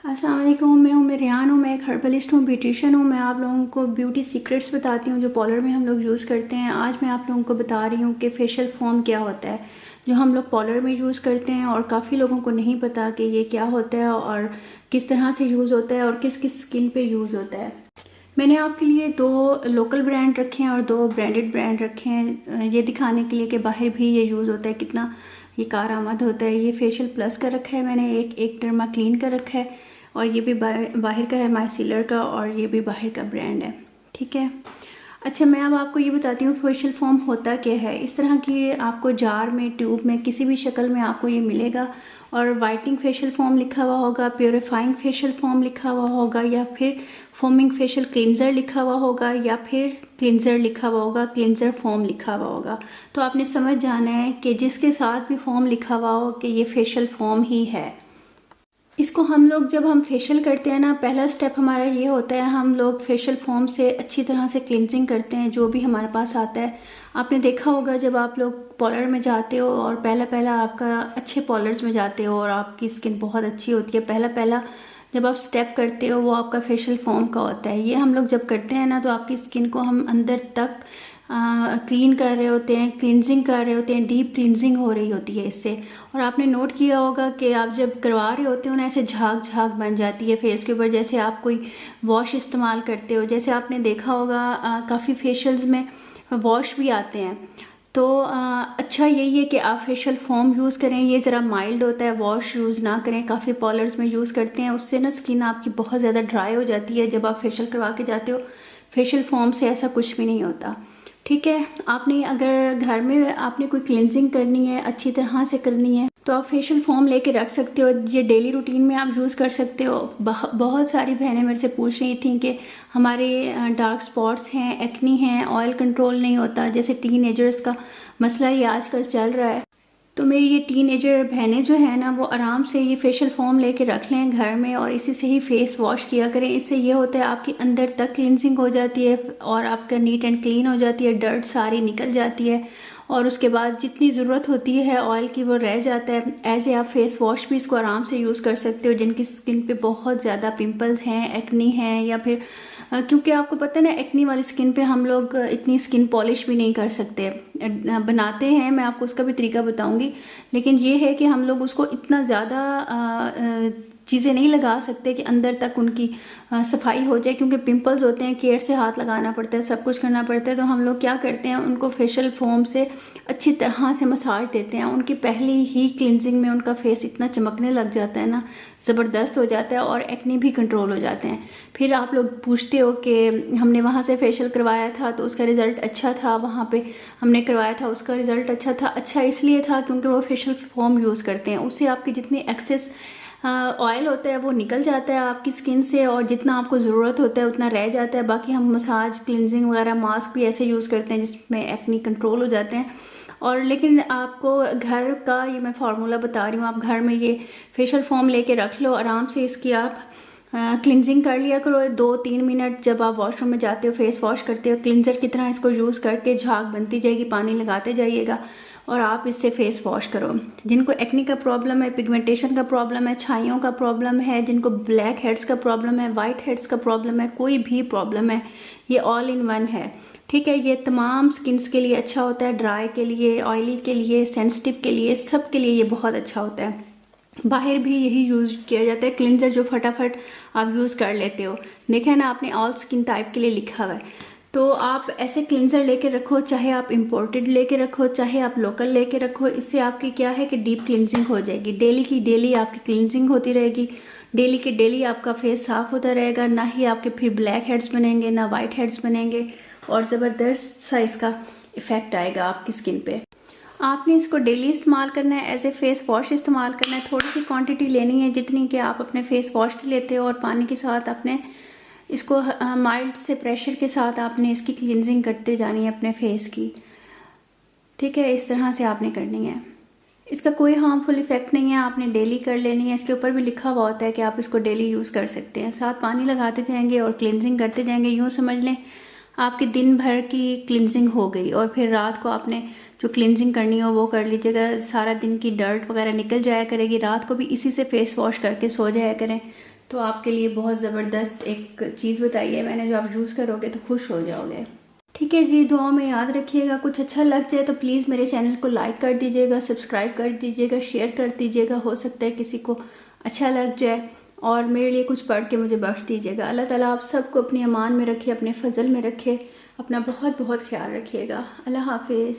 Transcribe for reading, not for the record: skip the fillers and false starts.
अस्सलाम वालेकुम। मैं हूँ मेरियान हूँ, मैं एक हर्बलिस्ट हूँ, ब्यूटिशियन हूँ। मैं आप लोगों को ब्यूटी सीक्रेट्स बताती हूँ जो पार्लर में हम लोग यूज़ करते हैं। आज मैं आप लोगों को बता रही हूँ कि फेशियल फोम क्या होता है जो हम लोग पार्लर में यूज़ करते हैं, और काफ़ी लोगों को नहीं पता कि ये क्या होता है और किस तरह से यूज़ होता है और किस किस स्किन पे यूज़ होता है। मैंने आपके लिए 2 लोकल ब्रांड रखे हैं और 2 ब्रांडेड ब्रांड रखे हैं, ये दिखाने के लिए कि बाहर भी ये यूज़ होता है, कितना ये कारआमद होता है। ये फेशियल प्लस का रखा है मैंने, एक डर्मा क्लीन का रखा है, और ये भी बाहर का है माइसिलर का, और ये भी बाहर का ब्रांड है। ठीक है। अच्छा, मैं अब आपको ये बताती हूँ फेशियल फोम होता क्या है। इस तरह की आपको जार में, ट्यूब में, किसी भी शक्ल में आपको ये मिलेगा, और वाइटनिंग फेशियल फोम लिखा हुआ होगा, प्योरीफाइंग फेशियल फोम लिखा हुआ होगा, या फिर फोमिंग फेशियल क्लींजर लिखा हुआ होगा, या फिर क्लींजर लिखा हुआ होगा, क्लींजर फोम लिखा हुआ होगा। तो आपने समझ जाना है कि जिसके साथ भी फोम लिखा हुआ हो कि ये फेशियल फोम ही है। इसको हम लोग जब हम फेशियल करते हैं ना, पहला स्टेप हमारा ये होता है, हम लोग फेशियल फोम से अच्छी तरह से क्लिनजिंग करते हैं जो भी हमारे पास आता है। आपने देखा होगा जब आप लोग पार्लर में जाते हो और पहला पहला आपका अच्छे पार्लर्स में जाते हो और आपकी स्किन बहुत अच्छी होती है, पहला पहला जब आप स्टेप करते हो वो आपका फेशियल फोम का होता है। ये हम लोग जब करते हैं ना तो आपकी स्किन को हम अंदर तक क्लीन कर रहे होते हैं, क्लिनजिंग कर रहे होते हैं, डीप क्लिनजिंग हो रही होती है इससे। और आपने नोट किया होगा कि आप जब करवा रहे होते हो ना, ऐसे झाग झाग बन जाती है फेस के ऊपर, जैसे आप कोई वॉश इस्तेमाल करते हो। जैसे आपने देखा होगा काफ़ी फेशियल्स में वॉश भी आते हैं। तो अच्छा यही है कि आप फेशियल फोम यूज़ करें, ये ज़रा माइल्ड होता है, वॉश यूज़ ना करें। काफ़ी पार्लर्स में यूज़ करते हैं, उससे ना स्किन आपकी बहुत ज़्यादा ड्राई हो जाती है। जब आप फेशियल करवा के जाते हो, फेशियल फोम से ऐसा कुछ भी नहीं होता। ठीक है। आपने अगर घर में आपने कोई क्लिनजिंग करनी है, अच्छी तरह से करनी है, तो आप फेशियल फोम लेके रख सकते हो। ये डेली रूटीन में आप यूज़ कर सकते हो। बहुत सारी बहनें मेरे से पूछ रही थी कि हमारे डार्क स्पॉट्स हैं, एक्नी हैं, ऑयल कंट्रोल नहीं होता, जैसे टीनेजर्स का मसला ये आजकल चल रहा है। तो मेरी ये टीनेजर बहनें जो है ना, वो आराम से ये फेशियल फोम लेके रख लें घर में, और इसी से ही फेस वॉश किया करें। इससे ये होता है आपकी अंदर तक क्लिनजिंग हो जाती है और आपका नीट एंड क्लीन हो जाती है, डर्ट सारी निकल जाती है, और उसके बाद जितनी ज़रूरत होती है ऑयल की वो रह जाता है। ऐसे आप फेस वॉश भी इसको आराम से यूज़ कर सकते हो जिनकी स्किन पे बहुत ज़्यादा पिंपल्स हैं, एक्नी हैं, या फिर क्योंकि आपको पता है ना, एक्नी वाली स्किन पे हम लोग इतनी स्किन पॉलिश भी नहीं कर सकते। बनाते हैं, मैं आपको उसका भी तरीका बताऊंगी, लेकिन ये है कि हम लोग उसको इतना ज़्यादा चीज़ें नहीं लगा सकते कि अंदर तक उनकी सफाई हो जाए, क्योंकि पिंपल्स होते हैं, केयर से हाथ लगाना पड़ता है, सब कुछ करना पड़ता है। तो हम लोग क्या करते हैं, उनको फेशियल फोम से अच्छी तरह से मसाज देते हैं। उनकी पहली ही क्लिनजिंग में उनका फेस इतना चमकने लग जाता है ना, ज़बरदस्त हो जाता है, और एक्ने भी कंट्रोल हो जाते हैं। फिर आप लोग पूछते हो कि हमने वहाँ से फेशियल करवाया था तो उसका रिज़ल्ट अच्छा था, वहाँ पे हमने करवाया था उसका रिज़ल्ट अच्छा था। अच्छा इसलिए था क्योंकि वो फेशियल फोम यूज़ करते हैं, उससे आपकी जितनी एक्सेस ऑयल होता है वो निकल जाता है आपकी स्किन से, और जितना आपको ज़रूरत होता है उतना रह जाता है। बाकी हम मसाज, क्लिनजिंग वगैरह, मास्क भी ऐसे यूज़ करते हैं जिसमें एक्नी कंट्रोल हो जाते हैं। और लेकिन आपको घर का ये मैं फार्मूला बता रही हूँ, आप घर में ये फेशियल फोम लेके रख लो, आराम से इसकी आप क्लिनजिंग कर लिया करो 2-3 मिनट। जब आप वॉशरूम में जाते हो, फेस वॉश करते हो, क्लिनजर की तरह इसको यूज़ करके झाग बनती जाएगी, पानी लगाते जाइएगा और आप इससे फेस वॉश करो। जिनको एक्नी का प्रॉब्लम है, पिगमेंटेशन का प्रॉब्लम है, छाइयों का प्रॉब्लम है, जिनको ब्लैक हेड्स का प्रॉब्लम है, वाइट हेड्स का प्रॉब्लम है, कोई भी प्रॉब्लम है, ये ऑल इन वन है। ठीक है। ये तमाम स्किन्स के लिए अच्छा होता है, ड्राई के लिए, ऑयली के लिए, सेंसिटिव के लिए, सब के लिए ये बहुत अच्छा होता है। बाहर भी यही यूज़ किया जाता है क्लिनजर, जो फटाफट आप यूज़ कर लेते हो। देखा है ना आपने, ऑल स्किन टाइप के लिए लिखा हुआ है। तो आप ऐसे क्लिनजर लेके रखो, चाहे आप इंपोर्टेड लेके रखो, चाहे आप लोकल लेके रखो। इससे आपकी क्या है कि डीप क्लिनजिंग हो जाएगी, डेली की डेली आपकी क्लिनजिंग होती रहेगी, डेली की डेली आपका फेस साफ होता रहेगा। ना ही आपके फिर ब्लैक हेड्स बनेंगे, ना वाइट हेड्स बनेंगे, और ज़बरदस्त सा इसका इफ़ेक्ट आएगा आपकी स्किन पे। आपने इसको डेली इस्तेमाल करना है, एज ए फेस वॉश इस्तेमाल करना है। थोड़ी सी क्वांटिटी लेनी है जितनी कि आप अपने फेस वॉश की लेते हो, और पानी के साथ आपने इसको माइल्ड से प्रेशर के साथ आपने इसकी क्लिनजिंग करते जानी है अपने फेस की। ठीक है, इस तरह से आपने करनी है। इसका कोई हार्मफुल इफेक्ट नहीं है, आपने डेली कर लेनी है। इसके ऊपर भी लिखा हुआ होता है कि आप इसको डेली यूज़ कर सकते हैं। साथ पानी लगाते जाएंगे और क्लिनजिंग करते जाएंगे। यूँ समझ लें आपकी दिन भर की क्लिनजिंग हो गई, और फिर रात को आपने जो क्लिनजिंग करनी हो वो कर लीजिएगा। सारा दिन की डर्ट वगैरह निकल जाया करेगी, रात को भी इसी से फेस वॉश करके सो जाया करें। तो आपके लिए बहुत ज़बरदस्त एक चीज़ बताई है मैंने, जो आप यूज़ करोगे तो खुश हो जाओगे। ठीक है जी, दुआ में याद रखिएगा। कुछ अच्छा लग जाए तो प्लीज़ मेरे चैनल को लाइक कर दीजिएगा, सब्सक्राइब कर दीजिएगा, शेयर कर दीजिएगा, हो सकता है किसी को अच्छा लग जाए, और मेरे लिए कुछ पढ़ के मुझे बख्श दीजिएगा। अल्लाह ताला आप सबको अपनी अमान में रखे, अपने फजल में रखे। अपना बहुत बहुत ख्याल रखिएगा। अल्लाह हाफिज़।